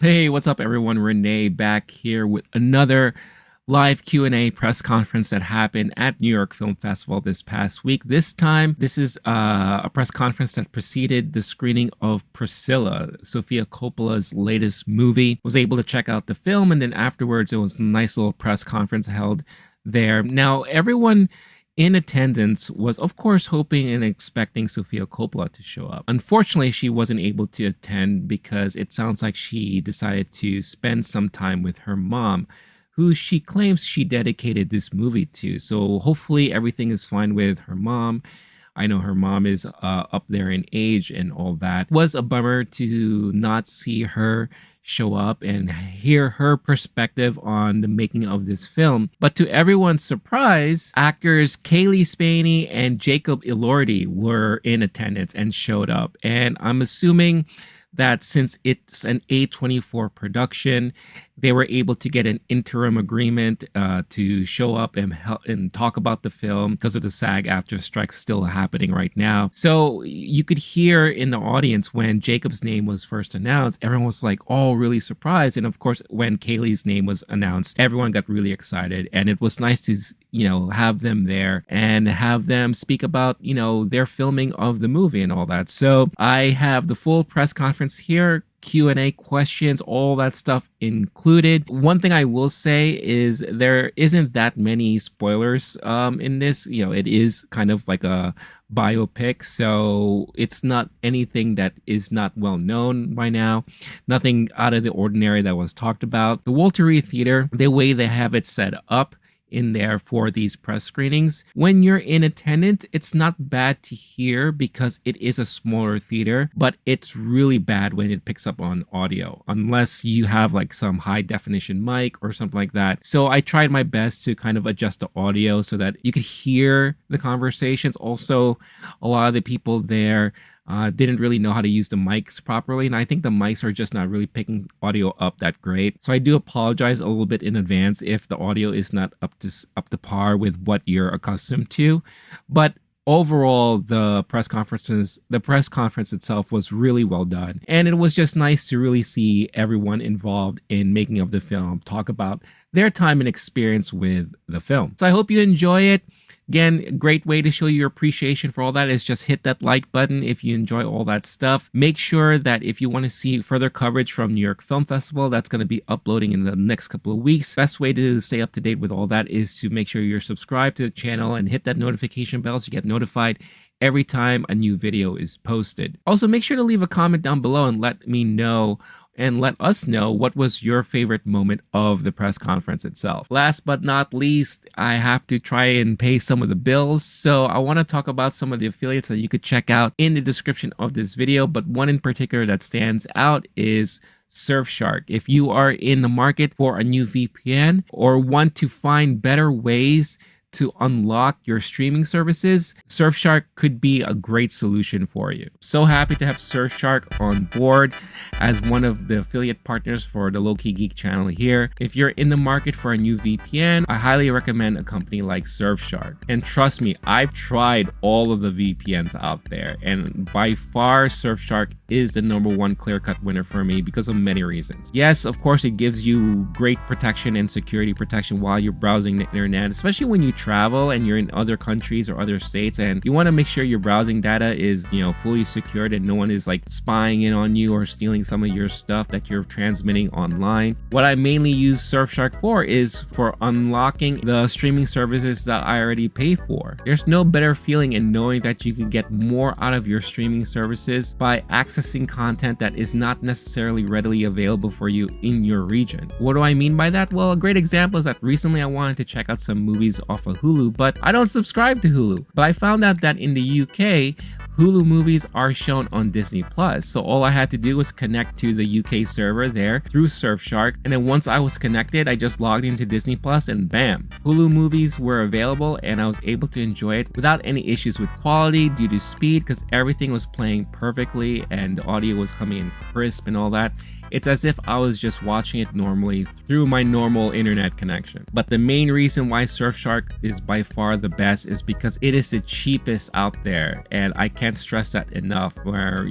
Hey, what's up, everyone? Renee back here with another live Q&A press conference that happened at New York Film Festival this past week. This time, this is a press conference that preceded the screening of Priscilla, Sofia Coppola's latest movie. Was able to check out the film, and then afterwards, there was a nice little press conference held there. Now, everyone in attendance was, of course, hoping and expecting Sofia Coppola to show up. Unfortunately, she wasn't able to attend because it sounds like she decided to spend some time with her mom, who she claims she dedicated this movie to. So hopefully everything is fine with her mom. I know her mom is up there in age and all that. It was a bummer to not see her show up and hear her perspective on the making of this film. But to everyone's surprise, actors Cailee Spaeny and Jacob Elordi were in attendance and showed up. And I'm assuming that since it's an A24 production, they were able to get an interim agreement to show up and help and talk about the film because of the SAG-AFTRA Strike still happening right now. So you could hear in the audience when Jacob's name was first announced, everyone was like all really surprised. And of course, when Cailee's name was announced, everyone got really excited. And it was nice to, have them there and have them speak about, their filming of the movie and all that. So I have the full press conference here, Q&A questions, all that stuff included. One thing I will say is there isn't that many spoilers in this. It is kind of like a biopic, so it's not anything that is not well known by now. Nothing out of the ordinary that was talked about. The Walter Reed Theater, the way they have it set up in there for these press screenings, when you're in attendance, it's not bad to hear because it is a smaller theater, but it's really bad when it picks up on audio unless you have like some high definition mic or something like that. So I tried my best to kind of adjust the audio so that you could hear the conversations. Also, a lot of the people there didn't really know how to use the mics properly, and I think the mics are just not really picking audio up that great. So I do apologize a little bit in advance if the audio is not up to par with what you're accustomed to. But overall, the press conference itself was really well done, and it was just nice to really see everyone involved in making of the film talk about their time and experience with the film. So I hope you enjoy it. Again, a great way to show your appreciation for all that is just hit that like button if you enjoy all that stuff. Make sure that if you want to see further coverage from New York Film Festival, that's going to be uploading in the next couple of weeks. Best way to stay up to date with all that is to make sure you're subscribed to the channel and hit that notification bell so you get notified every time a new video is posted. Also, make sure to leave a comment down below and let me know and let us know what was your favorite moment of the press conference itself. Last but not least, I have to try and pay some of the bills, so I want to talk about some of the affiliates that you could check out in the description of this video, but one in particular that stands out is Surfshark. If you are in the market for a new VPN or want to find better ways to unlock your streaming services, Surfshark could be a great solution for you. So happy to have Surfshark on board as one of the affiliate partners for the Lowkey Geek channel here. If you're in the market for a new VPN, I highly recommend a company like Surfshark. And trust me, I've tried all of the VPNs out there, and by far Surfshark is the #1 clear-cut winner for me because of many reasons. Yes, of course, it gives you great protection and security protection while you're browsing the internet, especially when you travel and you're in other countries or other states and you want to make sure your browsing data is fully secured and no one is like spying in on you or stealing some of your stuff that you're transmitting online. What I mainly use Surfshark for is for unlocking the streaming services that I already pay for. There's no better feeling in knowing that you can get more out of your streaming services by accessing content that is not necessarily readily available for you in your region. What do I mean by that? Well, a great example is that recently I wanted to check out some movies off of Hulu, but I don't subscribe to Hulu. But I found out that in the UK, Hulu movies are shown on Disney Plus. So all I had to do was connect to the UK server there through Surfshark. And then once I was connected, I just logged into Disney Plus and bam, Hulu movies were available and I was able to enjoy it without any issues with quality due to speed because everything was playing perfectly and the audio was coming in crisp and all that. It's as if I was just watching it normally through my normal internet connection. But the main reason why Surfshark is by far the best is because it is the cheapest out there. And I can't stress that enough, where,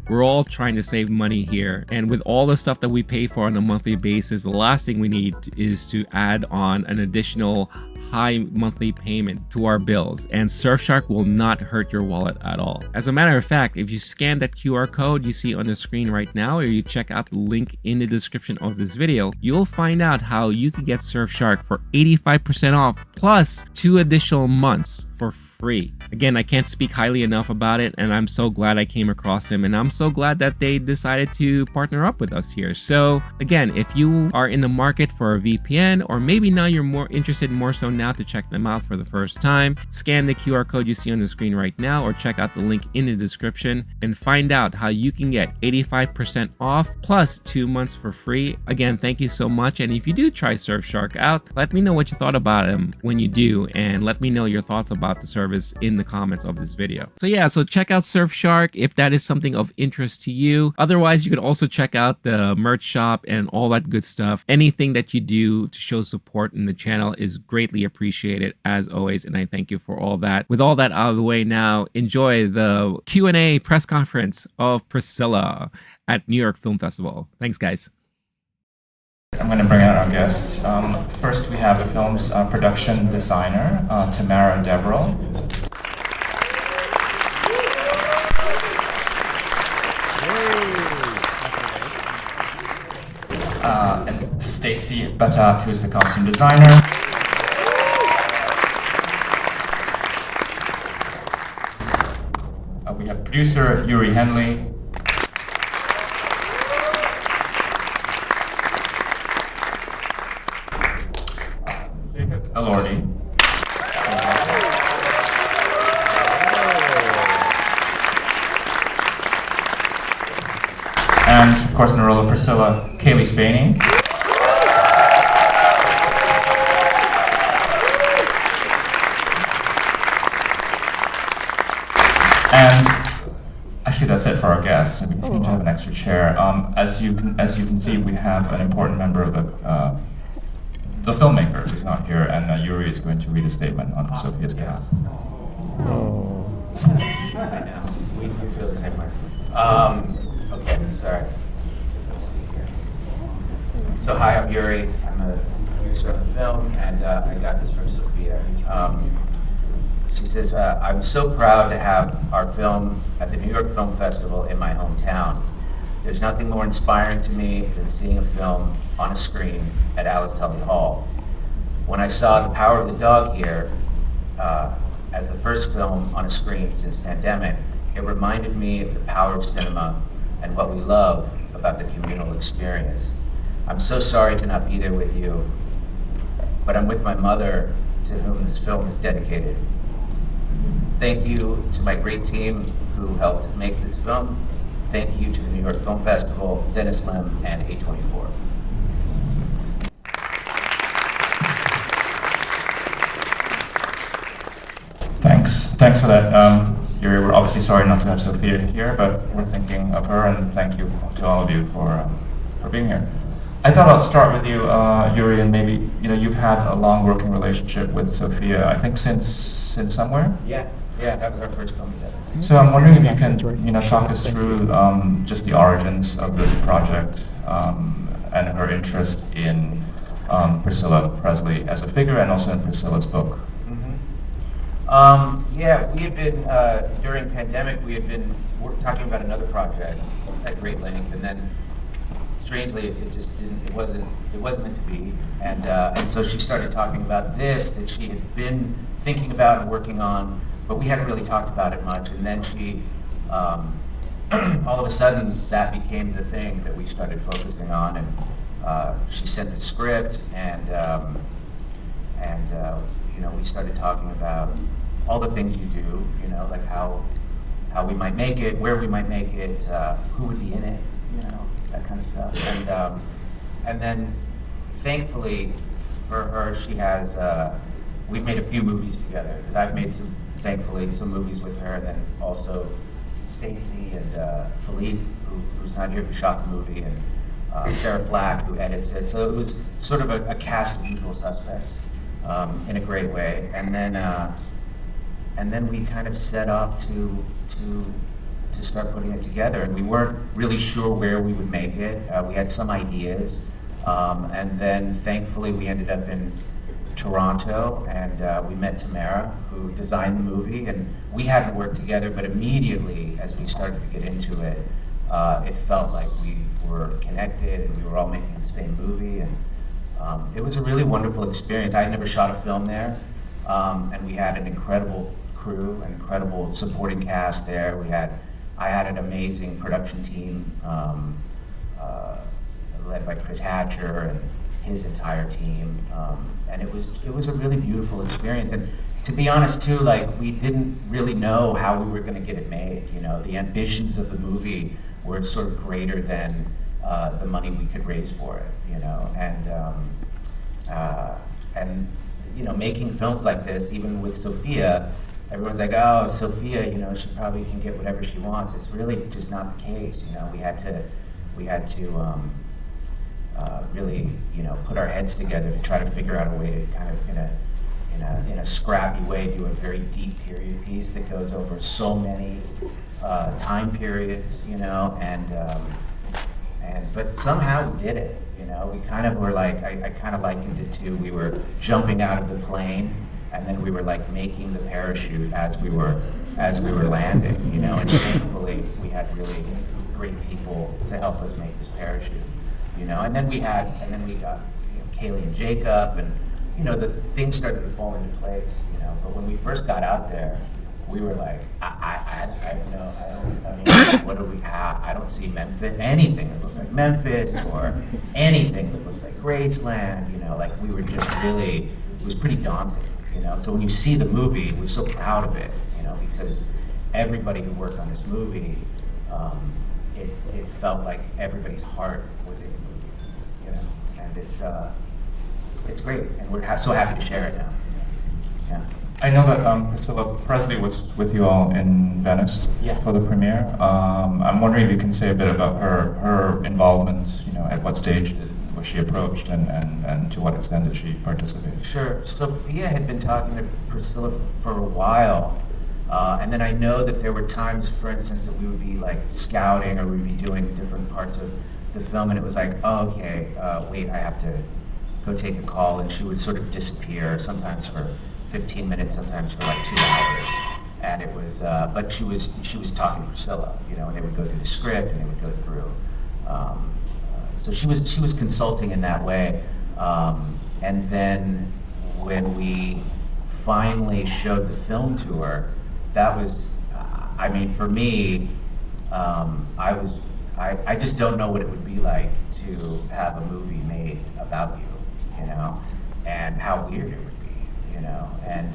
We're all trying to save money here. And with all the stuff that we pay for on a monthly basis, the last thing we need is to add on an additional high monthly payment to our bills, and Surfshark will not hurt your wallet at all. As a matter of fact, if you scan that QR code you see on the screen right now, or you check out the link in the description of this video, you'll find out how you can get Surfshark for 85% off plus 2 additional months for free. Again, I can't speak highly enough about it, and I'm so glad I came across him, and I'm so glad that they decided to partner up with us here. So again, if you are in the market for a VPN, or maybe now you're more interested more so now to check them out for the first time, scan the QR code you see on the screen right now, or check out the link in the description and find out how you can get 85% off plus 2 months for free. Again, thank you so much, and if you do try Surfshark out, let me know what you thought about him when you do, and let me know your thoughts about the service in the comments of this video. So yeah, so check out Surfshark if that is something of interest to you. Otherwise, you could also check out the merch shop and all that good stuff. Anything that you do to show support in the channel is greatly appreciated as always, and I thank you for all that. With all that out of the way now, enjoy the Q&A press conference of Priscilla at New York Film Festival. Thanks, guys. I'm going to bring out our guests. First, we have the film's production designer, Tamara Deverell. And Stacy Batat, who's the costume designer. We have producer Yuri Henley. Elordi. And of course in the role of Priscilla, Cailee Spaeny. And actually that's it for our guests. We seem to have an extra chair. As you can see, we have an important member of the filmmaker who's not here, and Yuri is going to read a statement on Sofia's behalf. Okay, sorry. Let's see here. So hi, I'm Yuri. I'm a producer of the film, and I got this from Sofia. She says, I'm so proud to have our film at the New York Film Festival in my hometown. There's nothing more inspiring to me than seeing a film on a screen at Alice Tully Hall. When I saw The Power of the Dog here, as the first film on a screen since pandemic, it reminded me of the power of cinema and what we love about the communal experience. I'm so sorry to not be there with you, but I'm with my mother, to whom this film is dedicated. Thank you to my great team who helped make this film. Thank you to the New York Film Festival, Dennis Lim, and A24. Thanks for that, Yuri. We're obviously sorry not to have Sofia here, but we're thinking of her, and thank you to all of you for being here. I thought I'll start with you, Yuri, and maybe you've had a long working relationship with Sofia. I think since somewhere. Yeah, that was our first film together. So I'm wondering if you can talk us through just the origins of this project and her interest in Priscilla Presley as a figure, and also in Priscilla's book. Yeah, we had been, during pandemic, we had been talking about another project at great length, and then strangely, it just didn't, it wasn't meant to be. And so she started talking about this, that she had been thinking about and working on, but we hadn't really talked about it much. And then she, all of a sudden, that became the thing that we started focusing on. And she sent the script, and we started talking about all the things you do, like how we might make it, where we might make it, who would be in it, that kind of stuff. And then, thankfully, for her, she has, we've made a few movies together, because I've made thankfully, some movies with her, and then also Stacy and Philippe, who's not here, who shot the movie, and Sarah Flack, who edits it. So it was sort of a cast of usual suspects in a great way. And then we kind of set off to to start putting it together. And we weren't really sure where we would make it. We had some ideas, and then thankfully we ended up in Toronto, and we met Tamara, who designed the movie, and we hadn't worked together, but immediately as we started to get into it, it felt like we were connected and we were all making the same movie, and it was a really wonderful experience. I had never shot a film there, and we had an incredible crew, an incredible supporting cast there. I had an amazing production team led by Chris Hatcher and his entire team, and it was a really beautiful experience. And to be honest too, like, we didn't really know how we were going to get it made. You know, the ambitions of the movie were sort of greater than the money we could raise for it. You know, and you know, making films like this, even with Sofia, everyone's like, oh, Sofia, you know, she probably can get whatever she wants. It's really just not the case. You know, we had to really, you know, put our heads together to try to figure out a way to kind of in a scrappy way do a very deep period piece that goes over so many time periods, you know, and but somehow we did it. You know, we kind of were like, I kind of likened it to, we were jumping out of the plane, and then we were like making the parachute as we were landing, you know, and thankfully we had really great people to help us make this parachute, you know, and then we got, you know, Cailee and Jacob, and, you know, the things started to fall into place, you know, but when we first got out there, we were like, what do we have? I don't see Memphis, anything that looks like Memphis, or anything that looks like Graceland, you know, like we were just really, it was pretty daunting, you know. So when you see the movie, we're so proud of it, you know, because everybody who worked on this movie, it felt like everybody's heart was in the movie, you know, and it's great, and we're so happy to share it now. Yeah. I know that Priscilla Presley was with you all in Venice for the premiere. I'm wondering if you can say a bit about her involvement, you know, at what stage was she approached, and to what extent did she participate? Sure. Sofia had been talking to Priscilla for a while, and then I know that there were times, for instance, that we would be like scouting, or we'd be doing different parts of the film, and it was like, oh, okay, wait, I have to go take a call, and she would sort of disappear, sometimes for 15 minutes, sometimes for like 2 hours, and it was, but she was talking to Priscilla, you know, and they would go through the script, and they would go through, so she was consulting in that way, and then when we finally showed the film to her, that was, I mean, for me, I just don't know what it would be like to have a movie made about you, you know, and how weird it would be, you know, and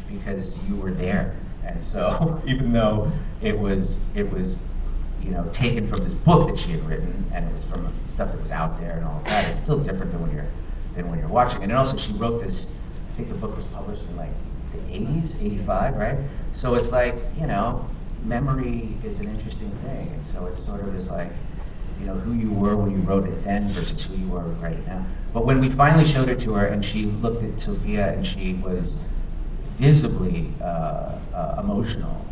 because you were there, and so even though it was, you know, taken from this book that she had written, and it was from stuff that was out there and all of that, it's still different than when you're watching it. And also, she wrote this. I think the book was published in like the 80s, 85, right? So it's like, you know, memory is an interesting thing, and so it sort of is like, you know, who you were when you wrote it then versus who you are right now. But when we finally showed it to her, and she looked at Sofia, and she was visibly emotional,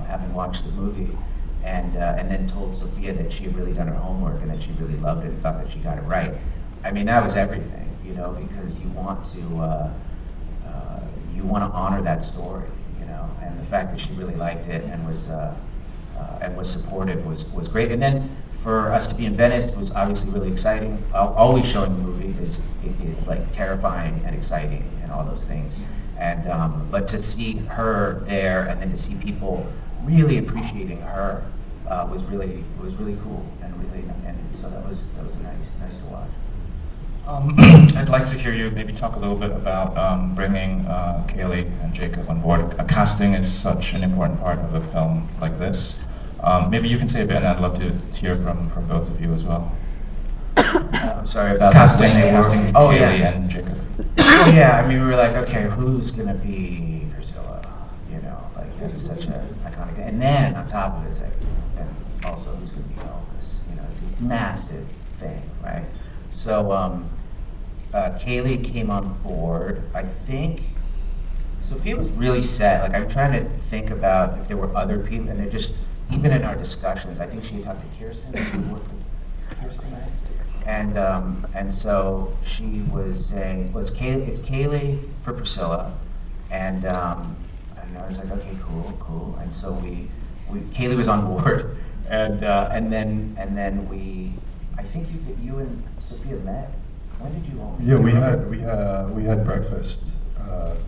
having watched the movie, and then told Sofia that she had really done her homework and that she really loved it and thought that she got it right. I mean, that was everything, you know, because you want to honor that story, you know, and the fact that she really liked it and was supportive was great. And then for us to be in Venice was obviously really exciting. Always showing the movie is like terrifying and exciting and all those things. And but to see her there, and then to see people really appreciating her was really cool, and so that was nice to watch. I'd like to hear you maybe talk a little bit about bringing Cailee and Jacob on board. Casting is such an important part of a film like this. Maybe you can say a bit, and I'd love to hear from both of you as well. I'm sorry about casting Cailee and Jacob. Oh yeah, I mean, we were like, okay, who's gonna be Priscilla? You know, like that's such an iconic. And then on top of it, it's like, and also who's gonna be Elvis? You know, it's a massive thing, right? So Cailee came on board. I think Sofia was really set. Like, I'm trying to think about if there were other people, and even in our discussions, I think she had talked to Kirsten, she worked with Kirsten, right? And so she was saying, well, it's Cailee for Priscilla, and I was like, okay, cool. And so Cailee was on board, and then I think you and Sofia met. When did you all meet? Yeah, we had breakfast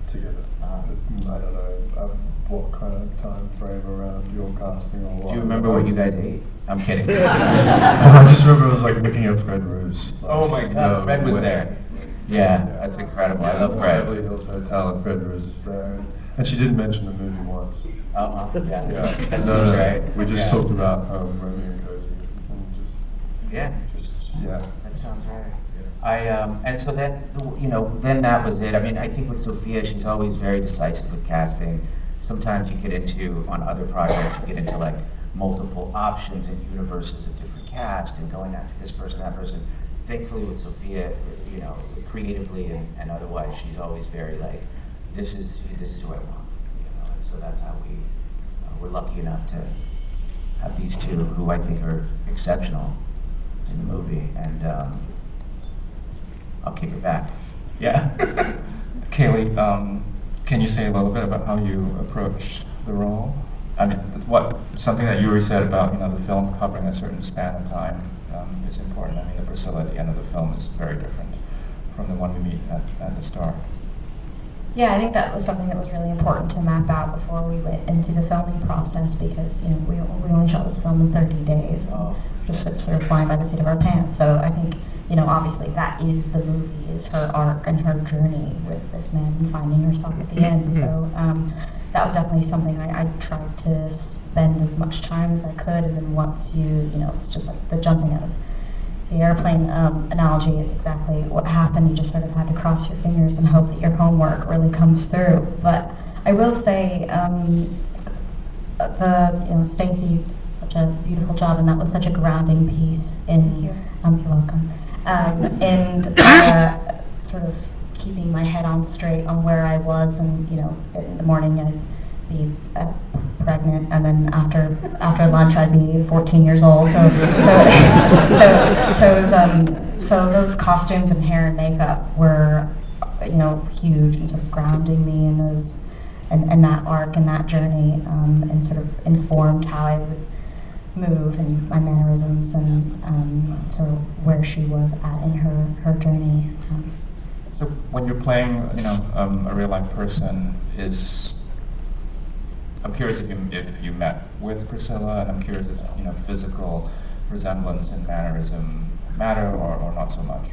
together. I don't know what kind of time frame around your casting or what. Do you remember what you guys ate? I'm kidding. I just remember I was like looking at Fred Roos. Oh my God, Fred was there. Yeah, that's incredible. I love Fred. Beverly Hills Hotel, and Fred Roos is there. And she didn't mention the movie once. Yeah. That No, seems right. We just Yeah. talked about Romeo and Cozy. And Yeah. yeah. That sounds right. And so then, then that was it. I mean, I think with Sofia, she's always very decisive with casting. Sometimes you get into, on other projects, you get into like multiple options and universes of different cast and going after this person, that person. Thankfully with Sofia, creatively and otherwise, she's always very like, this is who I want. And so that's how we're lucky enough to have these two who I think are exceptional in the movie. And I'll kick it back. Yeah. Cailee, can you say a little bit about how you approached the role? I mean, something that Yuri said about the film covering a certain span of time is important. I mean, the Priscilla at the end of the film is very different from the one we meet at the start. Yeah, I think that was something that was really important to map out before we went into the filming process, because we only shot this film in 30 days, and just sort of flying by the seat of our pants. So I think obviously that is the movie, is her arc and her journey with this man and finding herself at the end. So that was definitely something I tried to spend as much time as I could. And then once it's just like the jumping out of the airplane analogy. It's exactly what happened. You just sort of had to cross your fingers and hope that your homework really comes through. But I will say, Stacey did such a beautiful job, and that was such a grounding piece in. You're welcome. And sort of keeping my head on straight on where I was, and in the morning I'd be pregnant, and then after lunch I'd be 14 years old. So those costumes and hair and makeup were huge and sort of grounding me in those and that arc and that journey, and sort of informed how I would move and my mannerisms and sort of where she was at in her journey. So when you're playing, a real life person, I'm curious if you met with Priscilla, and I'm curious if physical resemblance and mannerism matter or not so much.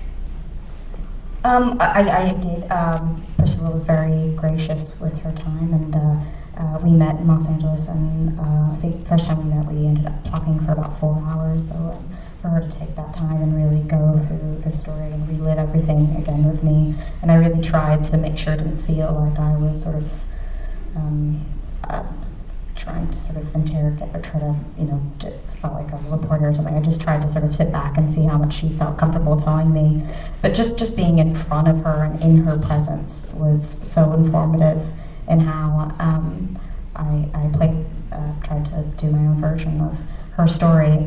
I did. Priscilla was very gracious with her time, and we met in Los Angeles, and I think the first time we met, we ended up talking for about 4 hours. So for her to take that time and really go through the story and relive everything again with me, and I really tried to make sure it didn't feel like I was sort of trying to sort of interrogate or try to, felt like a reporter or something. I just tried to sort of sit back and see how much she felt comfortable telling me. But just being in front of her and in her presence was so informative in how I tried to do my own version of her story.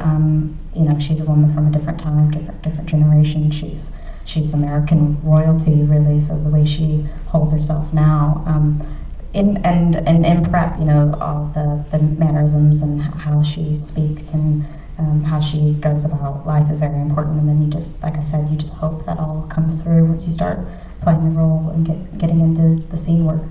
She's a woman from a different time, different generation. She's American royalty, really. So the way she holds herself now. In prep, all the mannerisms and how she speaks and how she goes about life is very important. And then you just, like I said, you just hope that all comes through once you start playing the role and getting into the scene work.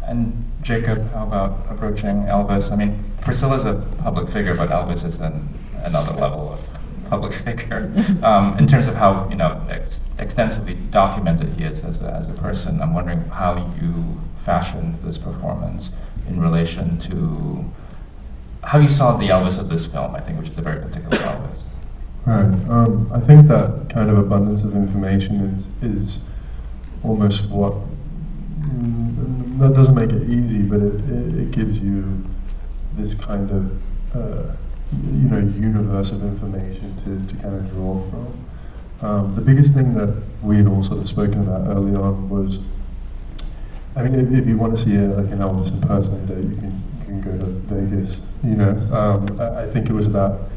And Jacob, how about approaching Elvis? I mean, Priscilla's a public figure, but Elvis is another level of public figure. In terms of how extensively documented he is as a person, I'm wondering how you fashioned this performance in relation to how you saw the Elvis of this film, I think, which is a very particular Elvis. Right. I think that kind of abundance of information is almost what that doesn't make it easy, but it gives you this kind of universe of information to kind of draw from. The biggest thing that we had all sort of spoken about early on was, I mean, if you want to see an Elvis impersonator, you can can go to Vegas. You know, I think it was about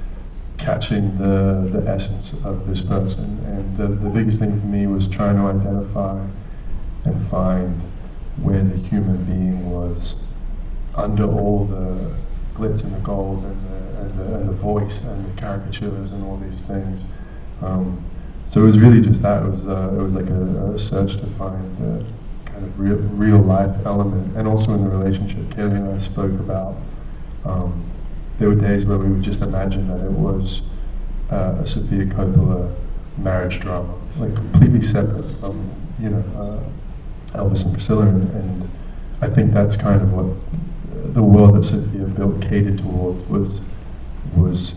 catching the essence of this person, and the biggest thing for me was trying to identify and find where the human being was under all the glitz and the gold and the voice and the caricatures and all these things. So it was really just that. It was like a search to find the kind of real life element, and also in the relationship. Cailee and I spoke about. There were days where we would just imagine that it was a Sofia Coppola marriage drama, like completely separate from Elvis and Priscilla, and I think that's kind of what the world that Sofia built catered towards was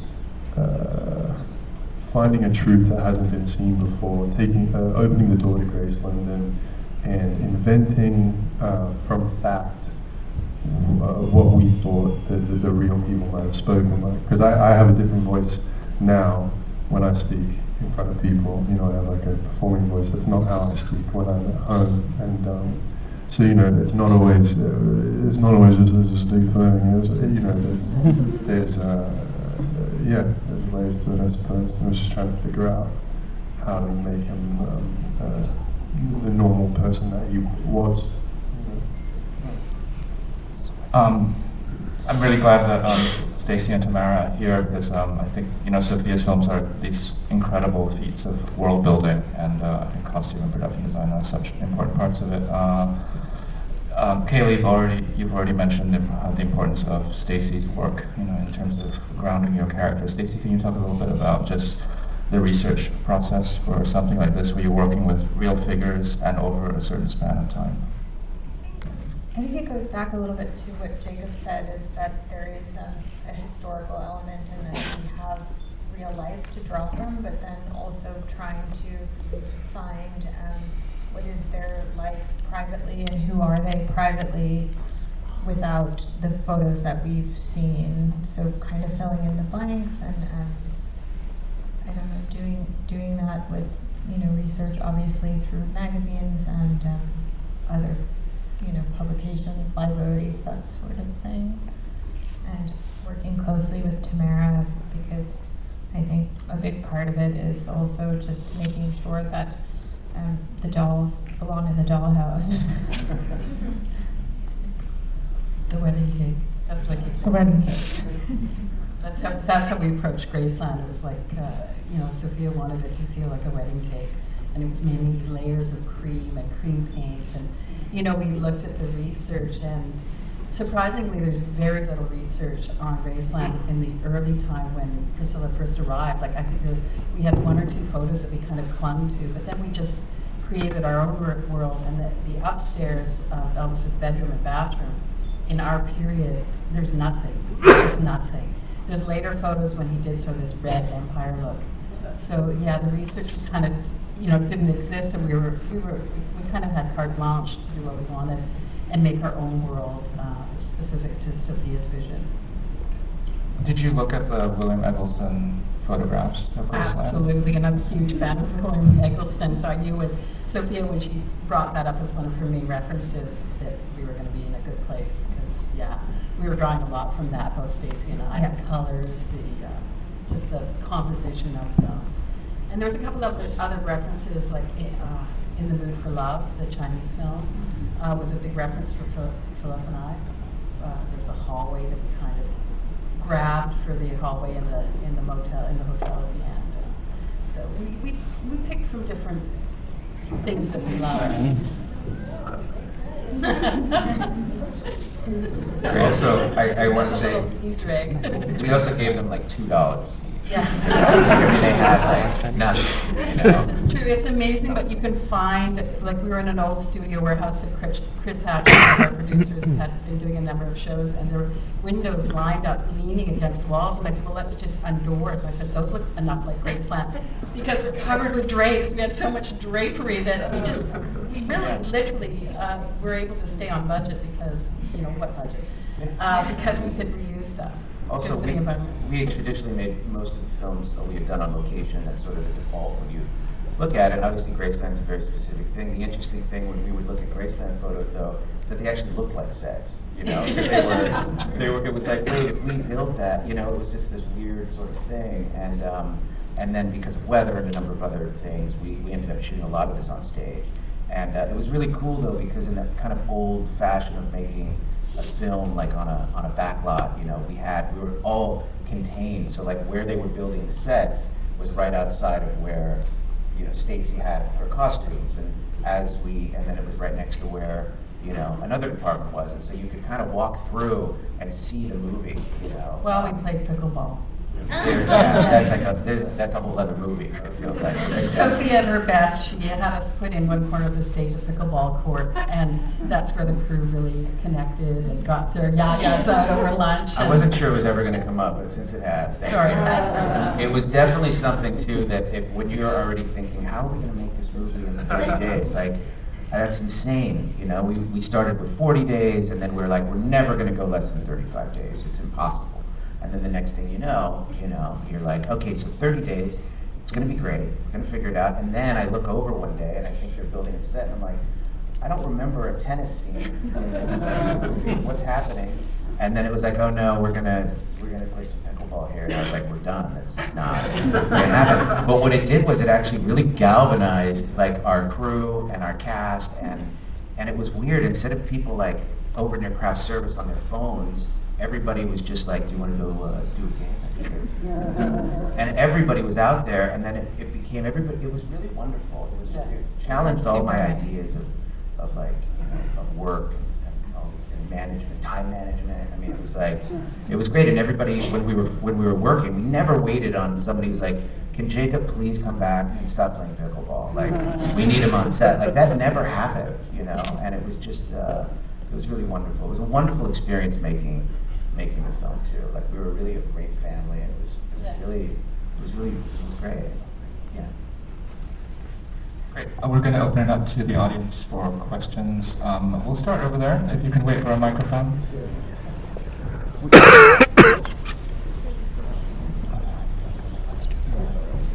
finding a truth that hasn't been seen before, opening the door to Graceland and inventing from fact what we thought the real people might have spoken like. Because I have a different voice now when I speak in front of people. You know, I have like a performing voice. That's not how I speak when I'm at home. And so it's not always just this deep thing. There's layers to it, I suppose. I was just trying to figure out how to make him the normal person that he was. I'm really glad that Stacey and Tamara are here, because I think Sofia's films are these incredible feats of world building, and I think costume and production design are such important parts of it. Cailee, you've already mentioned the importance of Stacey's work, in terms of grounding your character. Stacey, can you talk a little bit about just the research process for something like this, where you're working with real figures and over a certain span of time? I think it goes back a little bit to what Jacob said, is that there is a historical element and that we have real life to draw from, but then also trying to find what is their life privately and who are they privately without the photos that we've seen. So kind of filling in the blanks and I don't know, doing that with research obviously through magazines and other publications, libraries, that sort of thing, and working closely with Tamara, because I think a big part of it is also just making sure that the dolls belong in the dollhouse. The wedding cake. That's what he. The wedding cake. That's how we approached Graceland. It was like Sofia wanted it to feel like a wedding cake, and it was mainly layers of cream and cream paint, and we looked at the research, and surprisingly, there's very little research on Graceland in the early time when Priscilla first arrived. Like, I think we had one or two photos that we kind of clung to, but then we just created our own world. And the upstairs of Elvis's bedroom and bathroom, in our period, there's nothing. There's just nothing. There's later photos when he did sort of this red empire look. So yeah, the research kind of didn't exist, and we kind of had carte blanche to do what we wanted and make our own world specific to Sofia's vision. Did you look at the William Eggleston photographs of Graceland? Absolutely, and I'm a huge fan of William Eggleston, so I knew Sofia, when she brought that up as one of her main references, that we were going to be in a good place, because we were drawing a lot from that, both Stacey and I. Yes. The colors, just the composition of them. And there was a couple of other references, like In the Mood for Love, the Chinese film, was a big reference for Philip and I. There was a hallway that we kind of grabbed for the hallway in the hotel at the end. So we picked from different things that we love. Also, I want to say, Easter egg. we also gave them like $2. Yeah. They had like nothing. This is true. It's amazing, but you can find, like, we were in an old studio warehouse that Chris Hatch, one of our producers, had been doing a number of shows, and there were windows lined up, leaning against walls. And I said, well, let's just undoor. So I said, those look enough like Graceland, because it's covered with drapes. We had so much drapery that we really, literally, were able to stay on budget because, what budget? Because we could reuse stuff. Also, we traditionally made most of the films that we have done on location. That's sort of the default when you look at it. Obviously, Graceland's a very specific thing. The interesting thing when we would look at Graceland photos, though, that they actually looked like sets. You know, they were. It was like, wait, if we built that, you know, it was just this weird sort of thing. And then because of weather and a number of other things, we ended up shooting a lot of this on stage. And it was really cool though, because in that kind of old fashion of making a film like on a back lot, you know, we were all contained. So like where they were building the sets was right outside of where, you know, Stacy had her costumes, and then it was right next to where, you know, another department was, and so you could kind of walk through and see the movie, you know. Well, we played pickleball. That's a whole other movie, it feels like. Sophia at her best, she had us put in one corner of the stage a pickleball court, and that's where the crew really connected and got their yayas out over lunch. I wasn't sure it was ever going to come up, but since it has. Sorry, I had to bring it up. It was definitely something too that when you're already thinking, how are we going to make this movie in 30 days? Like, that's insane. You know, we started with 40 days, and then we're like, we're never going to go less than 35 days. It's impossible. And then the next thing you know, you're like, okay, so 30 days, it's gonna be great, we're gonna figure it out. And then I look over one day and I think they're building a set, and I'm like, I don't remember a tennis scene in this movie. What's happening? And then it was like, oh no, we're gonna play some pickleball here. And I was like, we're done. That's just not gonna happen. But what it did was it actually really galvanized like our crew and our cast, and it was weird. Instead of people like over near craft service on their phones, everybody was just like, do you want to go do a game? And everybody was out there, and then it became everybody. It was really wonderful. It challenged all my ideas of like, you know, of work and management, time management. I mean, it was like, it was great. And everybody, when we were working, we never waited on somebody who's like, can Jacob please come back and stop playing pickleball? Like, we need him on set. Like, that never happened, you know. And it was just, it was really wonderful. It was a wonderful experience making the film too. Like, we were really a great family, and it was great. Yeah. Great. We're going to open it up to the audience for questions. We'll start over there, if you can wait for a microphone.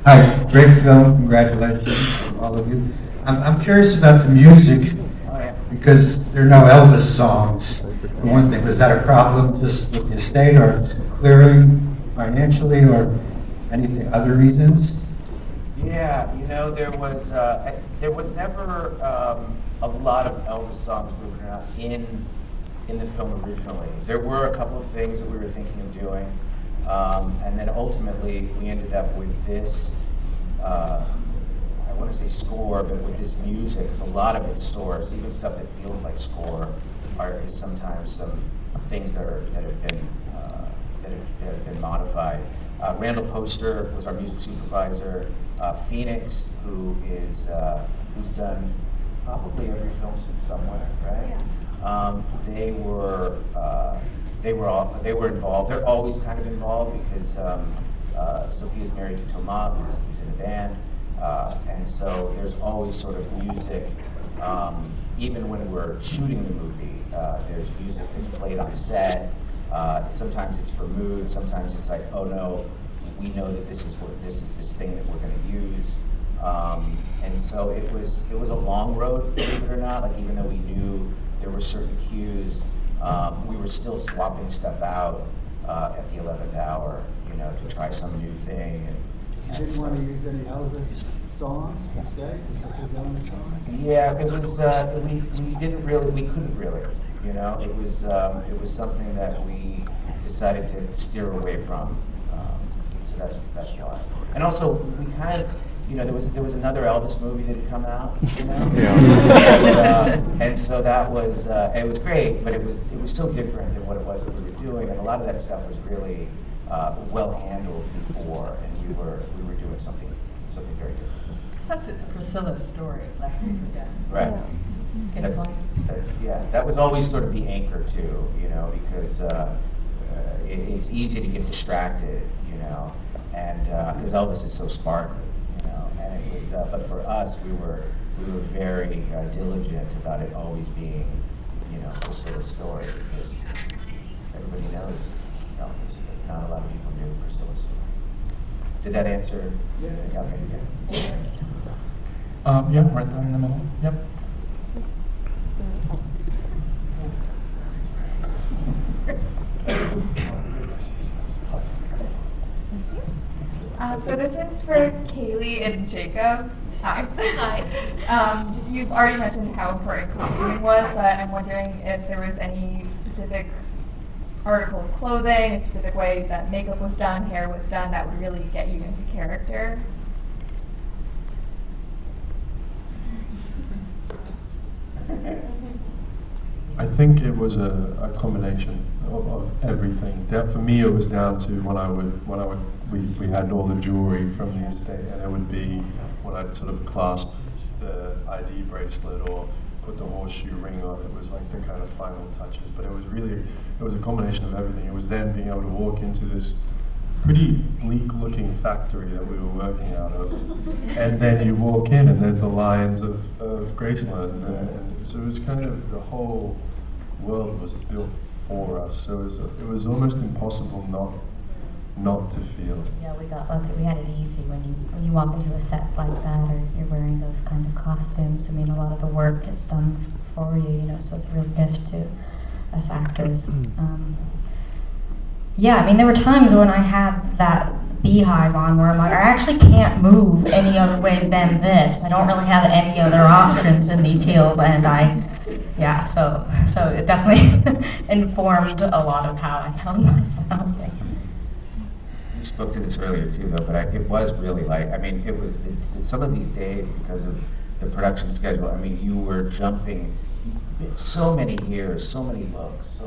Hi, great film, congratulations, all of you. I'm curious about the music, because there are no Elvis songs. For one thing, was that a problem just with the estate, or clearing financially, or anything, other reasons? Yeah, you know, there was never a lot of Elvis songs, believe it or not, in the film originally. There were a couple of things that we were thinking of doing, and then ultimately we ended up with this. I want to say score, but with this music, because a lot of it's source, even stuff that feels like score, is sometimes some things that have been modified. Randall Poster was our music supervisor. Phoenix, who's done probably every film since Somewhere, right? Yeah. They were involved. They're always kind of involved because Sophia's married to Tomas, who's in a band. And so there's always sort of music, even when we're shooting the movie, there's music that's played on set. Sometimes it's for mood, sometimes it's like, oh no, we know that this is this thing that we're gonna use. And so it was a long road, believe it or not, like even though we knew there were certain cues, we were still swapping stuff out at the 11th hour, you know, to try some new thing. You didn't want to use any Elvis songs today? Yeah, it was. We couldn't really. You know, it was something that we decided to steer away from. So that's why. And also, we kind of, you know, there was another Elvis movie that had come out. You know? Yeah. And so that was it was great, but it was so different than what it was that we were doing, and a lot of that stuff was really well handled before, and we were doing something very different. Plus, it's Priscilla's story, lest we forget. Right. That was always sort of the anchor too, you know, because it's easy to get distracted, you know, and because Elvis is so sparkly, you know, and it was. But for us, we were very diligent about it always being, you know, Priscilla's story, because everybody knows Elvis, but not a lot of people knew Priscilla's story. Did that answer? Yeah. Okay. Yeah. Yeah, right there in the middle. Yep. So this is for Cailee and Jacob. Hi. Hi. You've already mentioned how important costuming was, but I'm wondering if there was any specific article of clothing, a specific way that makeup was done, hair was done, that would really get you into character. I think it was a combination of everything. For me, it was down to we had all the jewelry from the estate, and it would be when I'd sort of clasp the ID bracelet or put the horseshoe ring on. It was like the kind of final touches. But it was a combination of everything. It was then being able to walk into this pretty bleak-looking factory that we were working out of, and then you walk in and there's the lions of Graceland, and so it was kind of the whole world was built for us. So it was almost impossible not to feel. Yeah, we got lucky. We had it easy when you walk into a set like that, or you're wearing those kinds of costumes. I mean, a lot of the work is done for you, so it's a real gift to us actors. Yeah, I mean, there were times when I had that beehive on where I'm like, I actually can't move any other way than this. I don't really have any other options in these heels, and so it definitely informed a lot of how I held myself. You spoke to this earlier too, though, but it was really it was some of these days, because of the production schedule, I mean, you were jumping so many years, so many looks,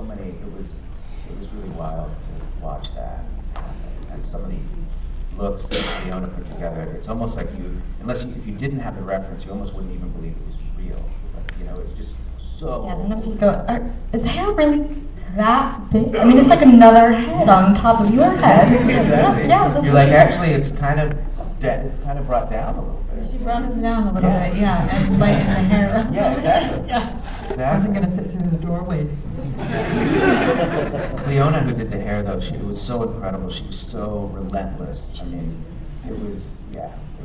it was really wild to watch that. And some of the looks that Leona put together, it's almost like if you didn't have the reference, you almost wouldn't even believe it was real. It's just so... Yeah, sometimes you go, is the hair really that big? I mean, it's like another head on top of your head. Exactly. Yeah, that's You're what actually, it's kind of brought down a little bit. She brought him down a little bit, yeah, and lightened the hair. Yeah, exactly. Yeah. Exactly. Wasn't going to fit through the doorways. Leona, who did the hair, though, it was so incredible. She was so relentless. I mean, it was,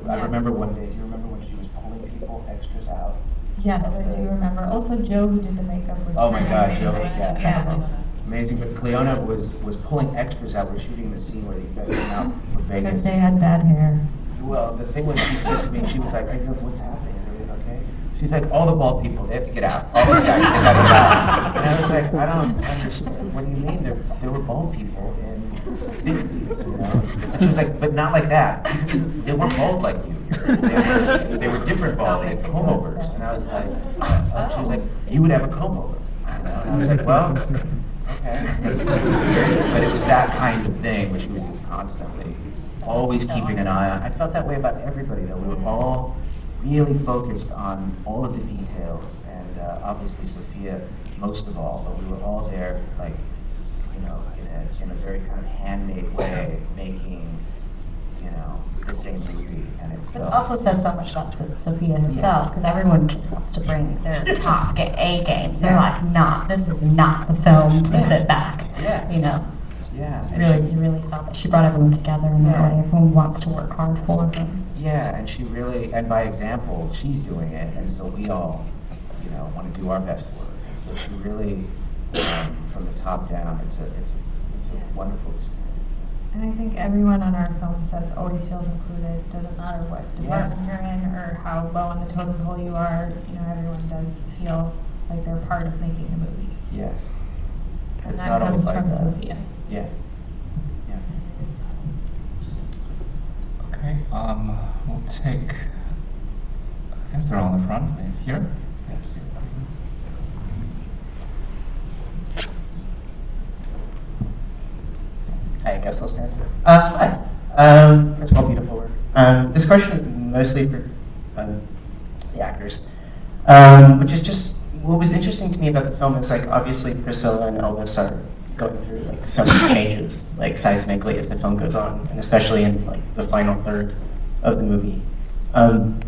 I remember one day, do you remember when she was pulling people, extras out? Yes, I do remember. Also, Joe, who did the makeup, was Oh my God, amazing. Joe, Yeah. Amazing, but Cleona was pulling extras out. We're shooting the scene where you guys came out for Vegas. Because they had bad hair. Well, the thing was, she said to me, she was like, I go, what's happening? Is everything okay? She's like, all the bald people, they have to get out. All these guys, they gotta get out. And I was like, I don't understand. What do you mean? There were bald people in 50s, And she was like, but not like that. They weren't bald like you. They were different bald. They had comb overs. And I was like, she was like, you would have a comb over. And I was like, well, okay. But it was that kind of thing where she was just constantly, always keeping an eye on. I felt that way about everybody, though. We were all really focused on all of the details, and obviously Sofia most of all, but we were all there, in a very kind of handmade way, making, the same movie. And It also says so much about Sofia herself, because everyone just wants to bring their top A game. They're like, nah, this is not the film to sit back, Yeah. You really felt that she brought everyone together in that way. Everyone wants to work hard for them. Yeah, and she really, and by example, she's doing it, and so we all, want to do our best work. And so she really, from the top down, it's a wonderful experience. And I think everyone on our film sets always feels included. Doesn't matter what department Yes. you're in or how low on the totem pole you are. Everyone does feel like they're part of making the movie. Yes. And It's that not always comes like from that. Sofia. Yeah. Okay, we'll take, I guess they're all in the front, here. Yeah, just here. I guess I'll stand. Hi. First of all, beautiful work. This question is mostly for the actors, which is just what was interesting to me about the film is obviously Priscilla and Elvis are going through so many changes seismically as the film goes on, and especially in the final third of the movie. And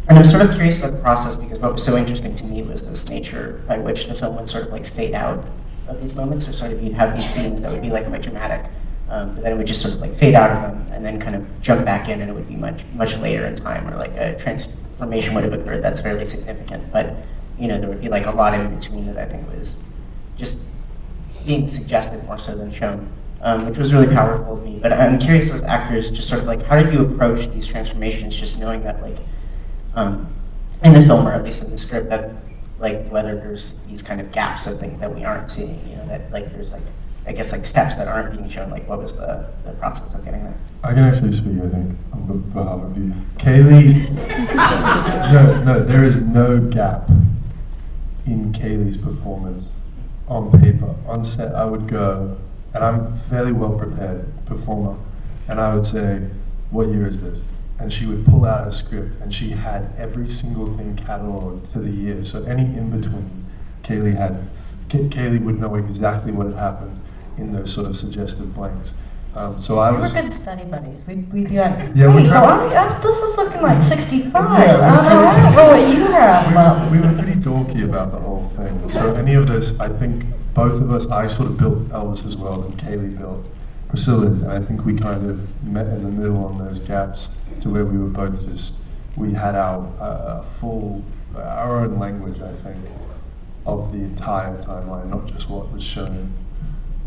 I'm sort of curious about the process because what was so interesting to me was this nature by which the film would sort of fade out of these moments, or sort of you'd have these scenes that would be quite dramatic, but then it would just sort of like fade out of them and then kind of jump back in, and it would be much later in time, or like a transformation would have occurred that's fairly significant. But there would be like a lot in between that I think was just being suggested more so than shown, which was really powerful to me. But I'm curious, as actors, just sort of like, how did you approach these transformations, just knowing that like in the film, or at least in the script, that like whether there's these kind of gaps of things that we aren't seeing, that like there's like, I guess, like steps that aren't being shown. Like, what was the process of getting there? I can actually speak, I think, on behalf of you. Cailee, no, there is no gap in Cailee's performance on paper. On set, I would go, and I'm a fairly well prepared performer, and I would say, what year is this? And she would pull out her script, and she had every single thing cataloged to the year. So any in-between, Cailee would know exactly what had happened in those sort of suggestive blanks. So I was. We were good study buddies. We'd be like, Yeah, hey, this is looking like 65. I don't know what you have. We were pretty dorky about the whole thing. So any of this, I think both of us, I sort of built Elvis as well, and Cailee built Priscilla's, and I think we kind of met in the middle on those gaps to where we were both we had our our own language, I think, of the entire timeline, not just what was shown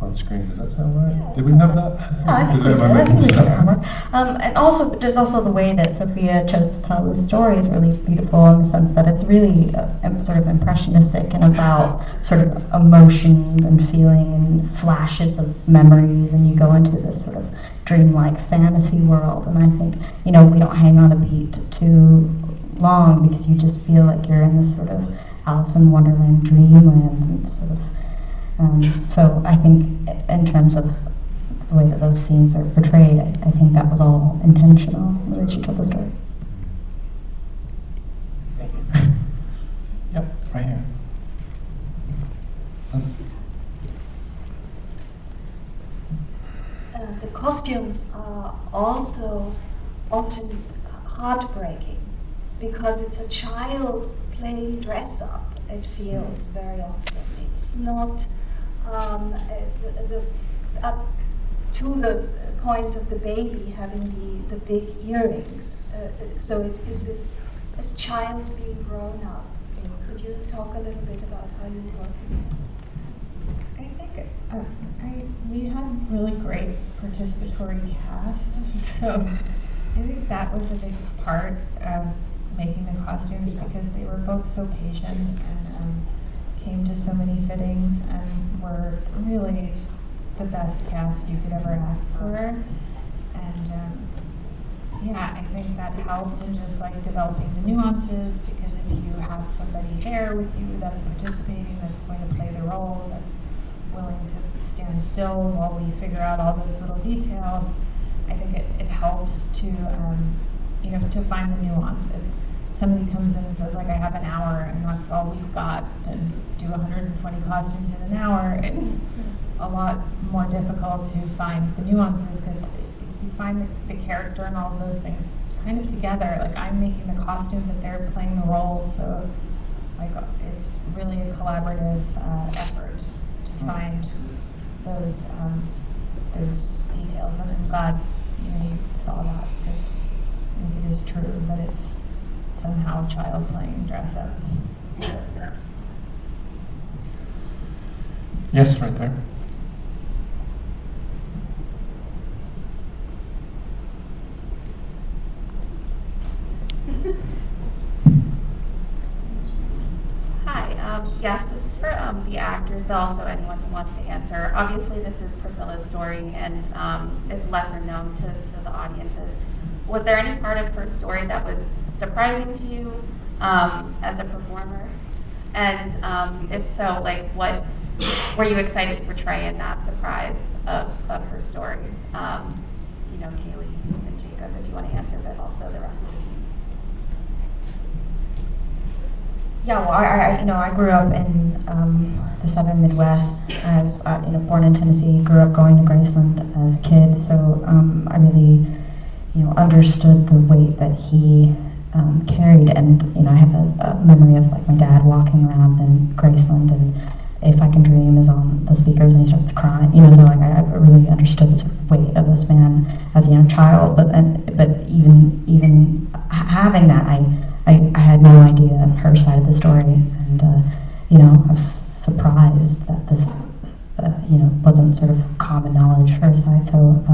on screen. Does that sound right? Yeah, did we have that? Yeah, I think we did. I think we did. And also, there's also the way that Sofia chose to tell the story is really beautiful, in the sense that it's really sort of impressionistic and about sort of emotion and feeling and flashes of memories, and you go into this sort of dreamlike fantasy world. And I think, we don't hang on a beat too long, because you just feel like you're in this sort of Alice in Wonderland dreamland, and sort of so I think in terms of the way that those scenes are portrayed, I think that was all intentional, the way she told the story. Thank you. Yep, right here. The costumes are also often heartbreaking, because it's a child playing dress up, it feels very often. It's not up to the point of the baby having the big earrings. So it is this a child being grown up. Could you talk a little bit about how you work in it? I think we had really great participatory cast, so I think that was a big part of making the costumes, because they were both so patient and came to so many fittings and were really the best cast you could ever ask for. And yeah, I think that helped in just like developing the nuances, because if you have somebody there with you that's participating, that's going to play the role, that's willing to stand still while we figure out all those little details, I think it helps to to find the nuance. If somebody comes in and says, like, I have an hour and that's all we've got, and do 120 costumes in an hour, it's a lot more difficult to find the nuances, because you find the character and all of those things kind of together. Like, I'm making the costume, but they're playing the role, so like it's really a collaborative effort to find those details. And I'm glad you saw that, because I think it is true that it's somehow a child playing dress up. Yes, right there. Hi, yes, this is for the actors, but also anyone who wants to answer. Obviously, this is Priscilla's story, and it's lesser known to the audiences. Was there any part of her story that was surprising to you as a performer? And if so, like, what were you excited to portray in that surprise of her story? Cailee and Jacob, if you want to answer, but also the rest of the team. Yeah, well, I grew up in the Southern Midwest. I was born in Tennessee. Grew up going to Graceland as a kid, so I really understood the weight that he carried. And I have a memory of like my dad walking around in Graceland and If I Can Dream is on the speakers and he starts crying, so like I really understood the sort of weight of this man as a young child, but even having that, I had no idea her side of the story, and I was surprised that this wasn't sort of common knowledge, her side, so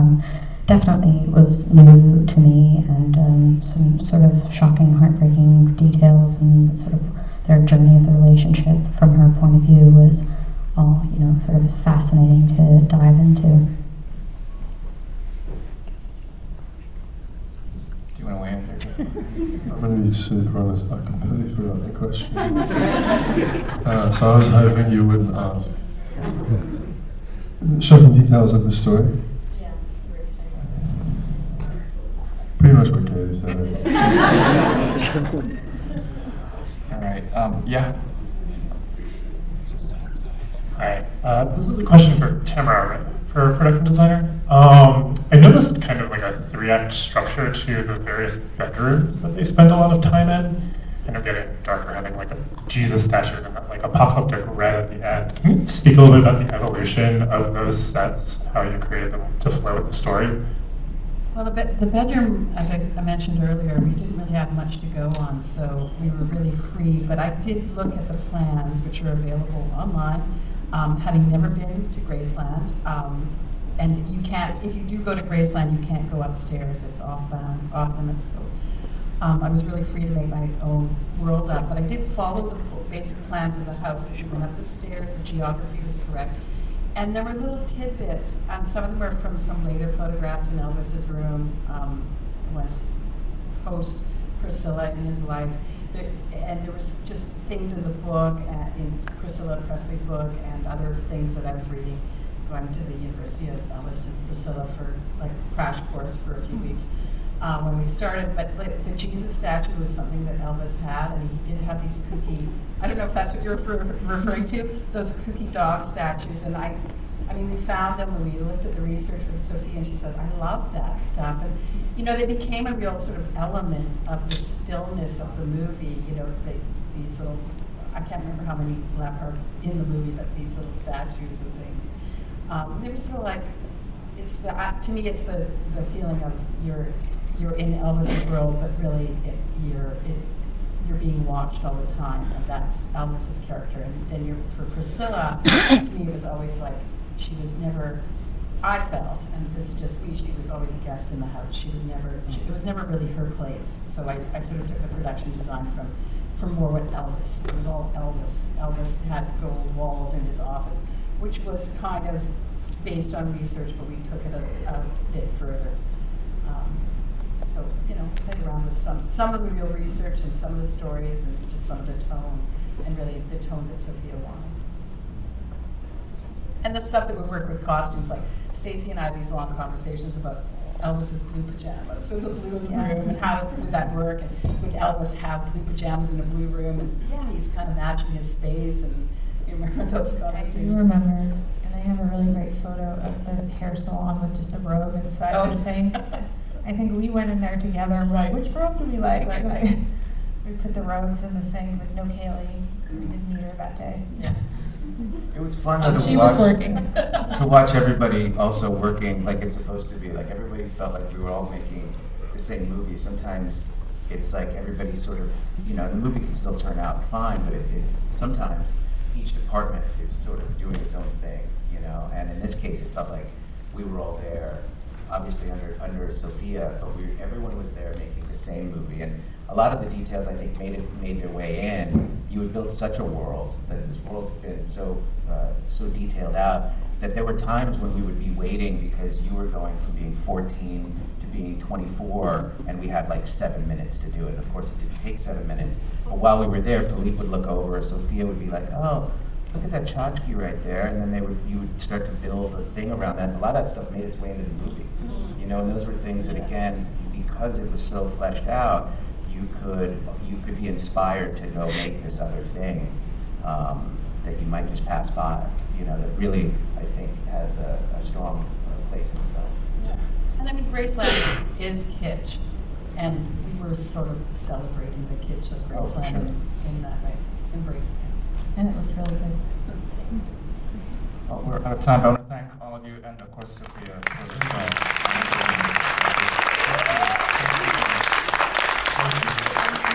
definitely was new to me, and some sort of shocking, heartbreaking details, and sort of their journey of the relationship from her point of view was all, sort of fascinating to dive into. Do you want to weigh in there? I'm going to be super honest, I completely forgot the question. So I was hoping you wouldn't ask. Shocking details of the story? Yeah, Pretty much what Cailee said. All right. Yeah. Hi. This is a question for Tamara, for production designer. I noticed kind of like a 3-act structure to the various bedrooms that they spend a lot of time in. Kind of getting darker, having like a Jesus statue and like apocalyptic red at the end. Can you speak a little bit about the evolution of those sets, how you created them to flow with the story? Well, the bedroom, as I mentioned earlier, we didn't really have much to go on, so we were really free. But I did look at the plans, which are available online, having never been to Graceland. And you can't, if you do go to Graceland, you can't go upstairs. It's off limits. So I was really free to make my own world up. But I did follow the basic plans of the house. That you went up the stairs, the geography was correct. And there were little tidbits, and some of them were from some later photographs in Elvis's room, was post Priscilla in his life. And there was just things in the book, in Priscilla Presley's book, and other things that I was reading, going to the University of Elvis and Priscilla for like crash course for a few weeks when we started. But like, the Jesus statue was something that Elvis had, and he did have these kooky, I don't know if that's what you're referring to, those kooky dog statues. And I mean, we found them when we looked at the research with Sofia, and she said, I love that stuff. And, they became a real sort of element of the stillness of the movie. These little, I can't remember how many left are in the movie, but these little statues and things. They were sort of like, to me, it's the feeling of you're in Elvis's world, but really you're being watched all the time, and that's Elvis's character. And then for Priscilla, to me, it was always like she was never. I felt, and this is just me, she was always a guest in the house. She was never. It was never really her place. So I sort of took the production design from more what Elvis. It was all Elvis. Elvis had gold walls in his office, which was kind of based on research, but we took it a bit further. So, played around with some of the real research and some of the stories and just some of the tone, and really the tone that Sofia wanted. And the stuff that we work with costumes, like Stacey and I had these long conversations about Elvis's blue pajamas, so the blue in the room, and how would that work, and would Elvis have blue pajamas in a blue room, and yeah, he's kind of matching his space, and you remember those conversations? I do remember, and I have a really great photo of the hair salon with just the robe inside the sink. I think we went in there together and we're like, which robe do we like? Right. Like, we put the robes in the sink with no Cailee. We didn't meet her that day. Yeah. It was fun to She watch, was working. to watch everybody also working like it's supposed to be. Like everybody felt like we were all making the same movie. Sometimes it's like everybody sort of, the movie can still turn out fine, but sometimes each department is sort of doing its own thing, And in this case, it felt like we were all there, obviously under Sofia, but everyone was there making the same movie. And a lot of the details, I think, made their way in. You would build such a world, that this world had been so detailed out, that there were times when we would be waiting because you were going from being 14 to being 24, and we had like 7 minutes to do it. Of course, it didn't take 7 minutes. But while we were there, Philippe would look over, Sofia would be like, oh, look at that tchotchke right there, and then you would start to build a thing around that. And a lot of that stuff made its way into the movie, and those were things that, again, because it was so fleshed out, you could be inspired to go make this other thing that you might just pass by, that really, I think, has a strong place in the film. Yeah. And I mean, Graceland is kitsch, and we were sort of celebrating the kitsch of Graceland sure. in that way, embracing it. And it was really good. Well, we're out of time, but I want to thank all of you and, of course, Sofia for this.